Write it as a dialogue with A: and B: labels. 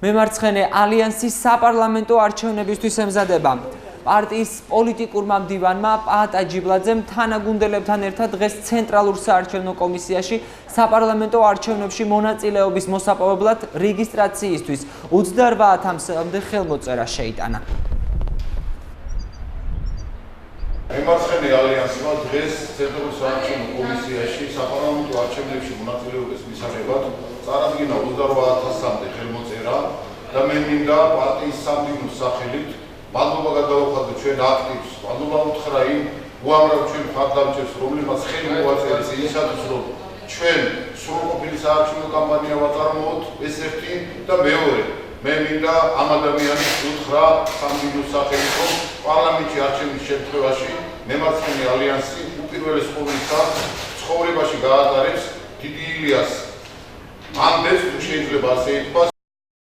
A: მემარცხენე ალიანსის საპარლამენტო არჩევნებისთვის ემზადება. პარტიის პოლიტიკურმა მდივანმა პაატ აჯიბლაძემ თანაგუნდელებთან ერთად დღეს ცენტრალურ საარჩევნო კომისიაში საპარლამენტო არჩევნებში მონაწილეობის მოსაპოვებლად რეგისტრაციისთვის 28-მდე ხელმოწერა შეიტანა.
B: მემარცხენე ალიანსმა დღეს ცენტრალურ საარჩევნო კომისიაში საპარლამენტო არჩევნებში მონაწილეობის მისაღებად წარადგინა 28-მდე ხელმოწერა და მე მინდა პარტიის სამდივნოს სახელით მადლობა გადავუხადოთ ჩვენ აქტივს, მადლობა უთხრა იმ უამრავ ჩვენ მხარდამჭერს, რომლებმაც ხელი მოაწერეს ისათვის, რომ ჩვენ სრულყოფილი საარჩევნო კამპანია ვაწარმოოთ, ეს ერთი და მეორე. მე მინდა ამ ადამიანის უთხრა სამდივნოს სახელით, რომ პარლამენტში არჩევნის შემთხვევაში მემარცხენე ალიანსი უპირველეს ყოვლისა ცხოვრებაში გაატარებს დიდი ილიას ამდენს, თუ შეიძლება ასე ითქვას.